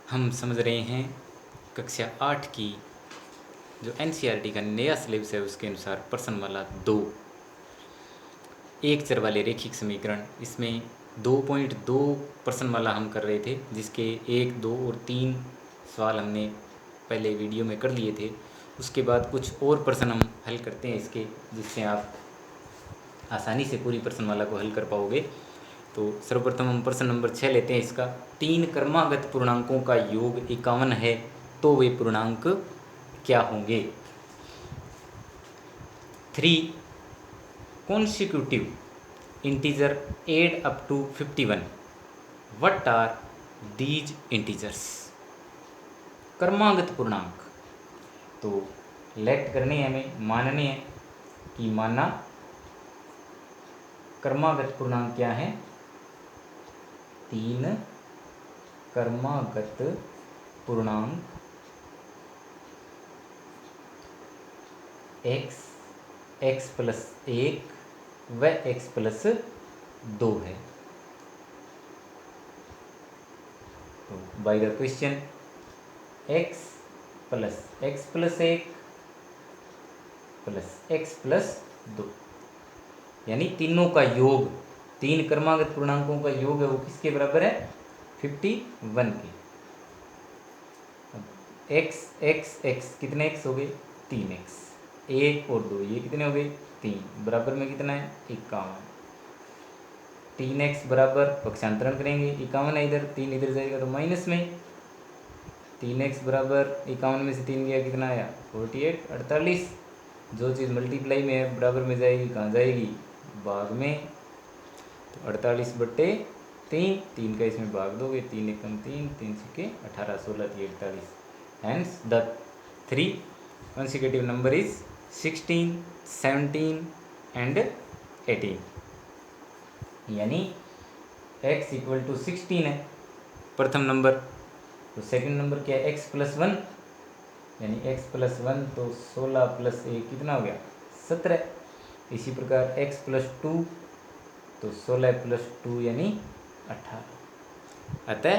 हम समझ रहे हैं कक्षा 8 की जो एनसीईआरटी का नया सिलेबस है उसके अनुसार प्रश्नमाला 2 एक चर वाले रैखिक समीकरण। इसमें 2.2 प्रश्नमाला हम कर रहे थे, जिसके 1, 2 और 3 सवाल हमने पहले वीडियो में कर लिए थे। उसके बाद कुछ और प्रश्न हम हल करते हैं इसके, जिससे आप आसानी से पूरी प्रश्नमाला को हल कर पाओगे। तो सर्वप्रथम हम प्रश्न नंबर 6 लेते हैं इसका। 3 क्रमागत पूर्णांकों का योग 51 है, तो वे पूर्णांक क्या होंगे? 3 consecutive integer add up to 51. What are these integers? क्रमागत पूर्णांक तो लेट करने हैं, हमें मानने हैं कि माना क्रमागत पूर्णांक क्या है? 3 क्रमागत पूर्णांक x, x प्लस 1 व x प्लस 2 है। तो by the question x plus 1 plus x plus 2 यानी तीनों का योग, 3 क्रमागत पूर्णांकों का योग है वो किसके बराबर है? 51 के। x x x कितने x हो गए? 3x। 1 और 2 ये कितने हो गए? 3। बराबर में कितना है? 51। 3x बराबर पक्षांतरण करेंगे, 51 है इधर, 3 इधर जाएगा तो माइनस में। 3x बराबर 51 में से 3 गया, कितना आया? 48, 48। जो चीज़ मल्टीप्लाई में है बराबर में जाएगी, कहाँ जाएगी? भाग में। तो 48/3, 3 का इसमें भाग दोगे, 3 एकम 3, 3 छक्के 18, 16 थी 48। Hence the 3 consecutive number is 16, 17 and 18। यानी x इक्वल टू 16 है प्रथम नंबर। तो सेकंड नंबर क्या है? x प्लस 1, यानी x प्लस 1 तो 16 प्लस 1 कितना हो गया? 17। इसी प्रकार x प्लस 2 तो 16 प्लस 2 यानी 18। अतः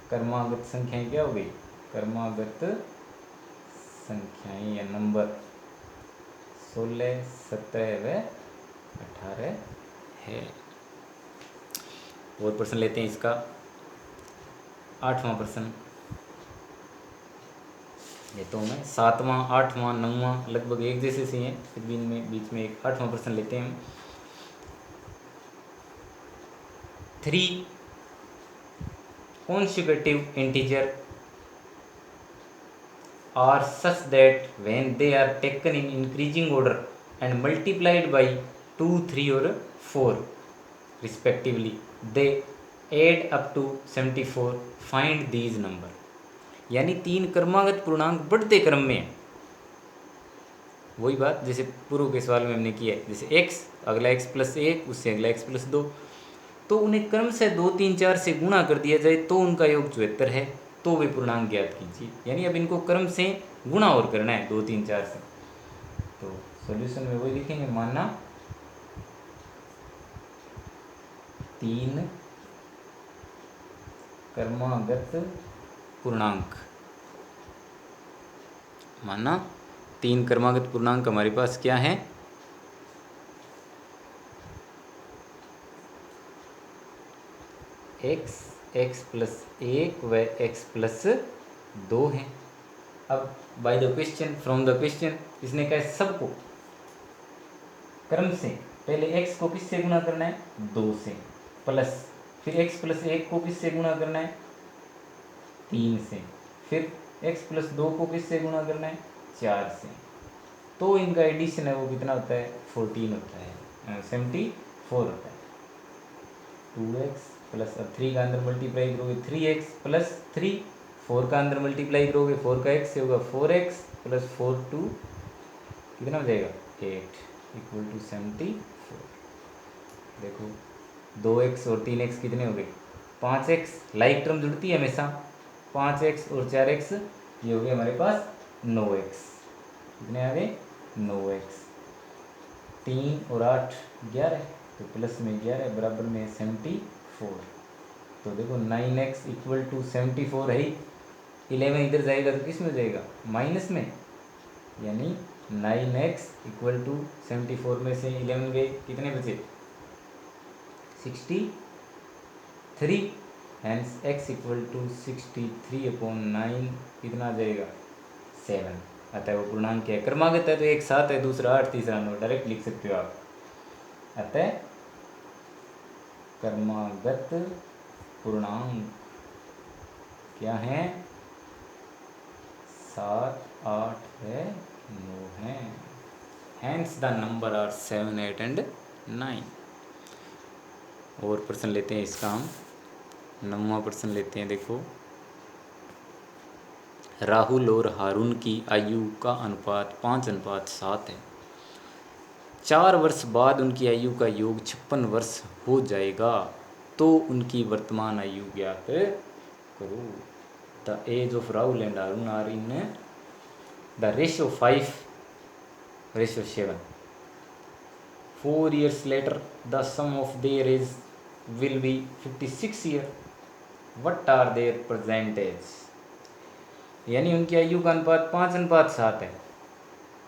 क्रमागत संख्याएं क्या हो गई? क्रमागत संख्याएं या नंबर 16, 17 व 18 है। और प्रश्न लेते हैं इसका 8वां प्रश्न। लेता हूँ मैं 7वां, 8वां, 9वां लगभग एक जैसे से हैं, फिर भी इनमें बीच में एक 8वां प्रश्न लेते हैं। 3 consecutive integer are such that when they are taken in increasing order and multiplied by 2, 3 or 4 respectively, they add up to 74. Find these number। यानी 3 क्रमागत पूर्णांक बढ़ते क्रम में है। वही बात जैसे पूर्व के सवाल में हमने किया है, जैसे x अगला x प्लस 1, उससे अगला x प्लस 2, तो उन्हें क्रम से 2, 3, 4 से गुणा कर दिया जाए तो उनका योग 74 है, तो वे पूर्णांक ज्ञात कीजिए। यानी अब इनको क्रम से गुणा और करना है 2, 3, 4 से। तो सॉल्यूशन में वही लिखेंगे, माना 3 क्रमागत पूर्णांक, माना 3 क्रमागत पूर्णांक हमारे पास क्या है? x, x प्लस 1 व x प्लस 2 हैं। अब by the question, from the question, इसने कहा सबको क्रम से पहले x को किससे गुणा करना है? 2 से, प्लस फिर x प्लस 1 को किससे गुणा करना है? 3 से, फिर x प्लस 2 को किससे गुणा करना है? 4 से। तो इनका एडिशन है वो कितना होता है? 14 होता है, 74 होता है। 2x प्लस, अब 3 का अंदर मल्टीप्लाई करोगे 3x प्लस 3, 4 का अंदर मल्टीप्लाई करोगे 4 का x से होगा 4x प्लस 4 2 कितना हो जाएगा? 8 इक्वल टू 74। देखो 2x और 3x कितने हो गए? 5x। लाइक टर्म जुड़ती है हमेशा, 5x और 4x ये हो गए हमारे पास 9x। कितने आ गए? 9x। 3 और 8 11, तो प्लस में 11 बराबर में 74। तो देखो 9x इक्वल टू 74 है ही, 11 इधर जाएगा तो किस में हो जाएगा, माइनस में, यानी 9x इक्वल टू 74 में से 11 गए, कितने बचे, 63, हैंस x इक्वल टू 63/9 कितना आ जाएगा, 7। अतः वो पूर्णांक है, क्रमागत है तो एक 7 है, दूसरा 8, तीसरा 9, डायरेक्ट लिख सकते हो आप। अतः क्रमागत पूर्णांक क्या है, 7, 8 है, 9 है। Hence the number are 7, 8 and 9। और प्रश्न लेते हैं इसका हम, 9वां प्रश्न लेते हैं। देखो, राहुल और हारून की आयु का अनुपात 5:7 है। 4 वर्ष बाद उनकी आयु का योग 56 वर्ष हो जाएगा, तो उनकी वर्तमान आयु ज्ञात करो। The age of Rahul and Haroon are in the ratio 5:7। 4 years later, the sum of their age will be 56 years. What are their present age? यानी उनकी आयु का अनुपात 5:7 है।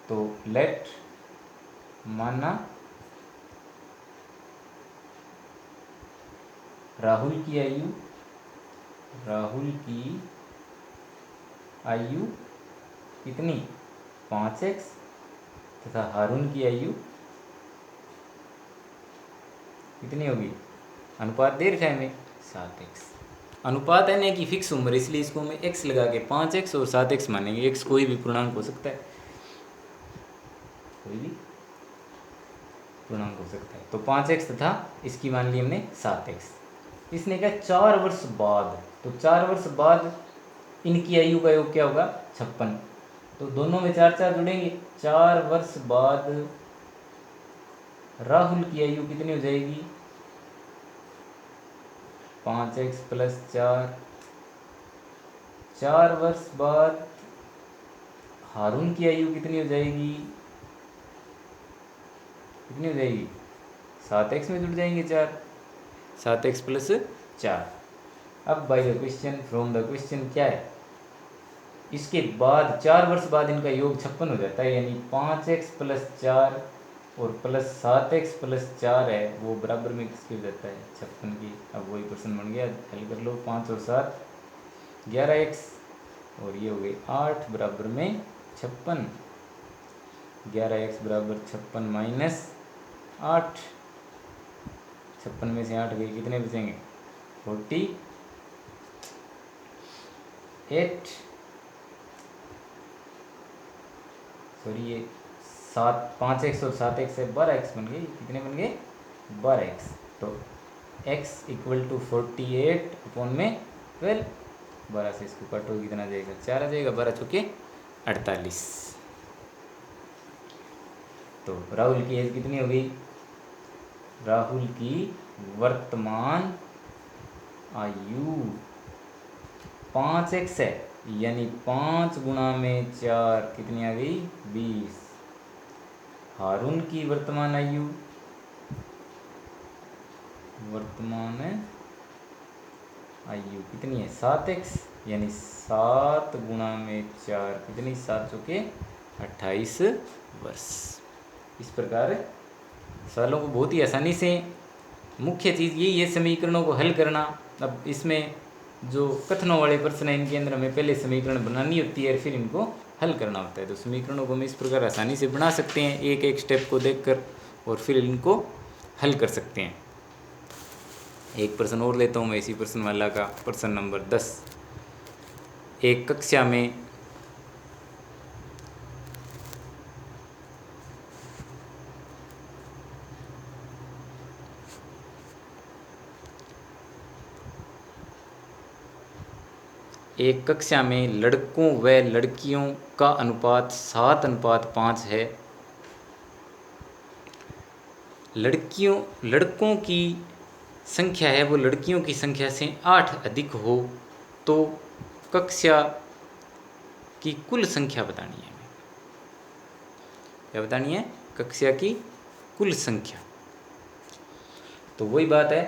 तो लेट माना राहुल की आयु कितनी, 5x, तथा हारून की आयु कितनी होगी, अनुपात दे रखा है हमें 7x। अनुपात है ना कि फिक्स उम्र, इसलिए इसको हमें x लगा के 5x और 7x मानेंगे। x कोई भी पूर्णांक हो सकता है, कोई भी पूर्णांक हो सकता है। तो 5x तथा इसकी मान ली हमने 7x। इसने कहा 4 वर्ष बाद, तो 4 वर्ष बाद इनकी आयु का योग क्या होगा, 56। तो दोनों में 4 4 जुड़ेंगे। 4 वर्ष बाद राहुल की आयु कितनी हो जाएगी, 5x प्लस 4। 4 वर्ष बाद हारून की आयु कितनी हो जाएगी, 7x में जुड़ जाएंगे 4, 7x प्लस 4। अब by the question, from the question क्या है, इसके बाद 4 वर्ष बाद इनका योग 56 हो जाता है, यानी 5x प्लस 4 और प्लस 7x प्लस 4 है, वो बराबर में किसकी हो जाता है, 56 की। अब वही प्रश्न बन गया, हल कर लो। 5 और 7 11x, और ये हो गई 8 बराबर में 56। 11x बराबर 56 माइनस 8, 56 में से 8 गई, कितने बचेंगे, 48। सॉरी, ये 5x और 7x से 12x बन गई, कितने बन गए, 12x। तो x इक्वल टू 48/12। 12 से इसको काटो, कितना जाएगा, 4 आ जाएगा। 12 चौके 48। तो राहुल की एज कितनी हो गई, राहुल की वर्तमान आयु 5x है, यानी 5 गुणा में 4 कितनी आ गई, 20। हारून की वर्तमान आयु कितनी है, 7x, यानी 7 गुणा में 4 कितनी, 7 चौके 28 वर्ष। इस प्रकार सवालों को बहुत ही आसानी से, मुख्य चीज़ यही है समीकरणों को हल करना। अब इसमें जो कथनों वाले प्रश्न हैं, इनके अंदर हमें पहले समीकरण बनानी होती है, फिर इनको हल करना होता है। तो समीकरणों को हम इस प्रकार आसानी से बना सकते हैं, एक एक स्टेप को देखकर, और फिर इनको हल कर सकते हैं। एक प्रश्न और लेता हूँ मैं इसी प्रश्न वाला का, प्रश्न नंबर 10। एक कक्षा में लड़कों व लड़कियों का अनुपात 7:5 है। लड़कों की संख्या है वो लड़कियों की संख्या से 8 अधिक हो तो कक्षा की कुल संख्या बतानी है। क्या बतानी है, कक्षा की कुल संख्या। तो वही बात है,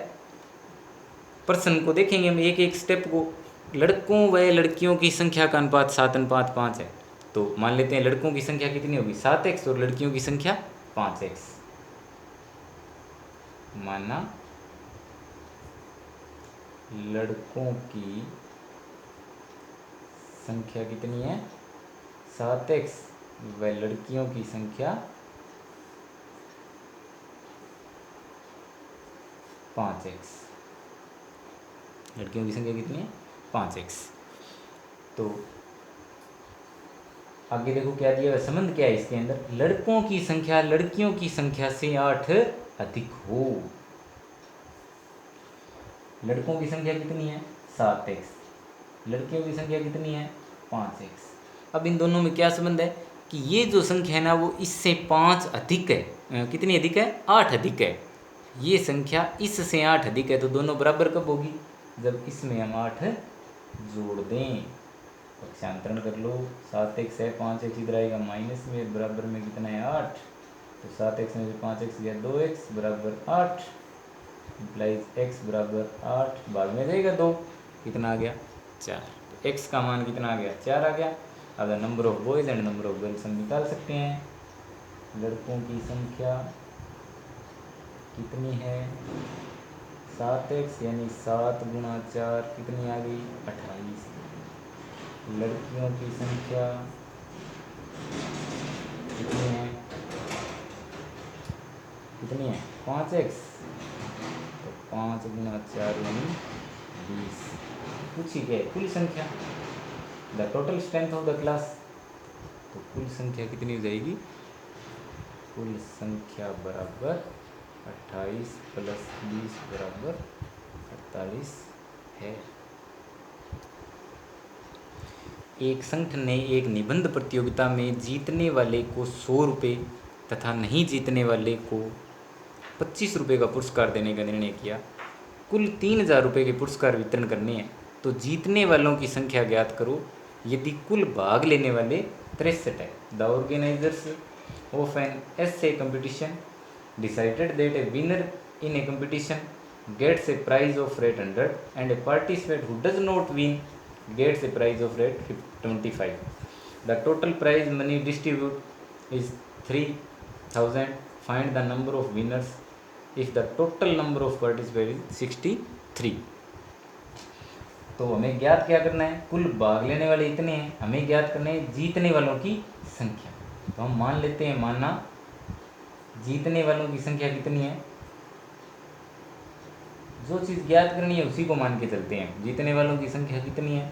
प्रश्न को देखेंगे हम एक एक स्टेप को। लड़कों व लड़कियों की संख्या का अनुपात 7:5 है। तो मान लेते हैं लड़कों की संख्या कितनी होगी 7x और लड़कियों की संख्या 5x। माना लड़कों की संख्या कितनी है 7x व लड़कियों की संख्या 5x। लड़कियों की संख्या कितनी है 5x। तो आगे देखो क्या दिया है, संबंध क्या है इसके अंदर, लड़कों की संख्या लड़कियों की संख्या से 8 अधिक हो। लड़कों की संख्या कितनी है 7x, लड़कियों की संख्या कितनी है 5x। अब इन दोनों में क्या संबंध है कि ये जो संख्या है ना वो इससे 5 अधिक है। कितनी अधिक है 8 अधिक है। ये संख्या इससे 8 अधिक है, तो दोनों बराबर कब होगी जब इसमें हम 8 जोड़ दें। पक्षांतरण कर लो, 7x है 5x इधर आएगा माइनस में, बराबर में कितना है 8। तो 7x में से 5x गया 2x बराबर 8, इम्प्लाइज x बराबर 8, भाग में जाएगा 2, कितना आ गया 4। तो x का मान कितना आ गया 4 आ गया। अब number of boys and number of girls हम निकाल सकते हैं। लड़कों की संख्या कितनी है 7x यानी 7 गुणा 4 कितनी आ गई 28। लड़कियों की संख्या कितनी है 5x, तो 5 गुणा 4 यानी 20। पूछी क्या है कुल संख्या, the total strength of the class. तो कुल संख्या कितनी हो जाएगी, कुल संख्या बराबर 28 प्लस 20 बराबर 48 है। एक संगठन ने एक निबंध प्रतियोगिता में जीतने वाले को 100 रुपये तथा नहीं जीतने वाले को 25 रुपये का पुरस्कार देने का निर्णय किया। कुल 3000 रुपये के पुरस्कार वितरण करने हैं, तो जीतने वालों की संख्या ज्ञात करो यदि कुल भाग लेने वाले 63 है। The organisers of an essay competition decided that a winner in a competition gets a prize of rate 100 and a participant who does not win gets a prize of rate 25. The total prize money distribute is 3000. Find the number of winners if the total number of participants is 63. तो हमें ज्ञात क्या करना है, कुल भाग लेने वाले इतने हैं, हमें ज्ञात करना है जीतने वालों की संख्या। तो हम मान लेते हैं, माना जीतने वालों की संख्या कितनी है, जो चीज़ ज्ञात करनी है उसी को मान के चलते हैं। जीतने वालों की संख्या कितनी है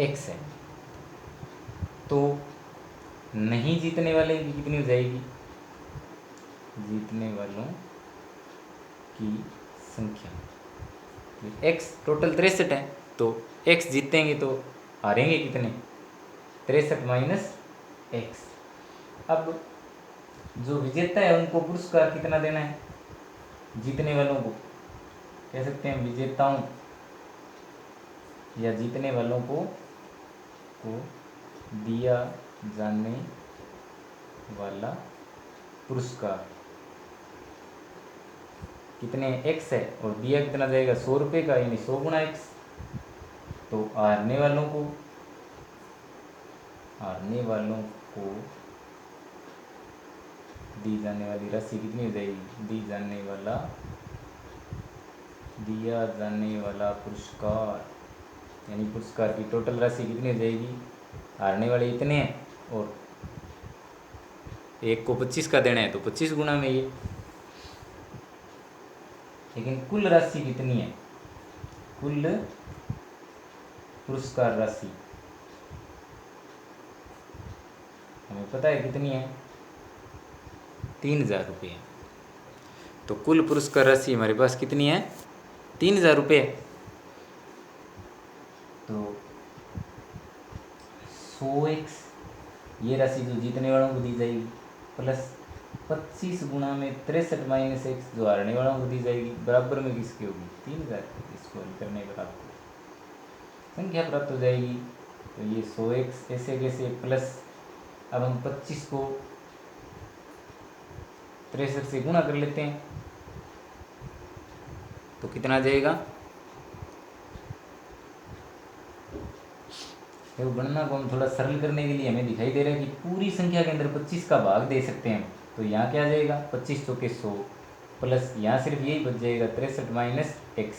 x है, तो नहीं जीतने वाले की कितनी हो जाएगी, जीतने वालों की संख्या x टोटल 63 है, तो x जीतेंगे तो हारेंगे कितने 63 माइनस x। अब जो विजेता है उनको पुरस्कार कितना देना है, जीतने वालों को कह सकते हैं विजेताओं या जीतने वालों को दिया जाने वाला पुरस्कार कितने x है, और दिया कितना जाएगा 100 रुपये का यानी 100 गुणा x। तो हारने वालों को दी जाने वाली राशि कितनी हो जाएगी, दिया जाने वाला पुरस्कार यानी पुरस्कार की टोटल राशि कितनी हो जाएगी, हारने वाले इतने हैं और एक को 25 का देना है तो 25 गुना में ये, लेकिन कुल राशि कितनी है, कुल पुरस्कार राशि हमें पता है कितनी है 3000 रुपये। तो कुल पुरस्कार राशि हमारे पास कितनी है 3000 रुपये। तो 100x ये राशि जो जीतने वालों को दी जाएगी, प्लस 25 गुणा में 63 माइनस x जो हारने वालों को दी जाएगी, बराबर में किसकी होगी 3000। इसको हल करने पर आपको संख्या प्राप्त हो जाएगी। तो ये 100x ऐसे कैसे, प्लस अब हम 25 को 63 से गुणा कर लेते हैं, तो कितना आ जाएगा देखो गणना को हम थोड़ा सरल करने के लिए हमें दिखाई दे रहा है कि पूरी संख्या के अंदर 25 का भाग दे सकते हैं। तो यहाँ क्या आ जाएगा 25 चौके 100 प्लस यहाँ सिर्फ यही बच जाएगा 63 माइनस एक्स,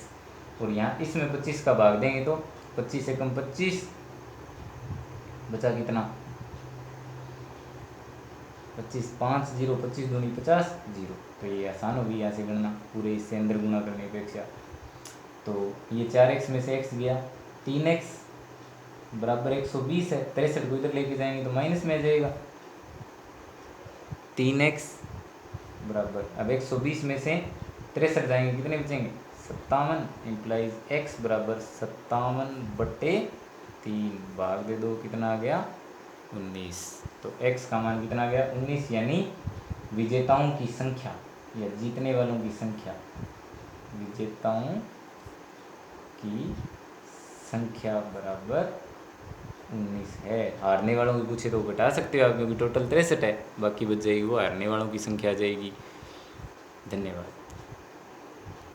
और यहाँ इसमें 25 का भाग देंगे तो 25 से कम 25 बचा कितना 25 5 0 25 दूनी 50 0। तो ये आसान होगी यहाँ से गणना पूरे इससे अंदर गुना करने की अपेक्षा। तो ये 4x में से x गया, 3x बराबर 120 है, 63 को इधर लेके जाएंगे तो माइनस में आ जाएगा। 3x बराबर अब 120 में से 63 जाएंगे कितने बचेंगे 57, इम्प्लाइज x बराबर 57/3 भाग दे दो कितना आ गया 19। तो x का मान कितना आ गया 19, यानी विजेताओं की संख्या या जीतने वालों की संख्या, विजेताओं की संख्या बराबर 19 है। हारने वालों की पूछे तो घटा सकते हो आप, क्योंकि टोटल 63 है, बाकी बच जाएगी वो हारने वालों की संख्या आ जाएगी। धन्यवाद।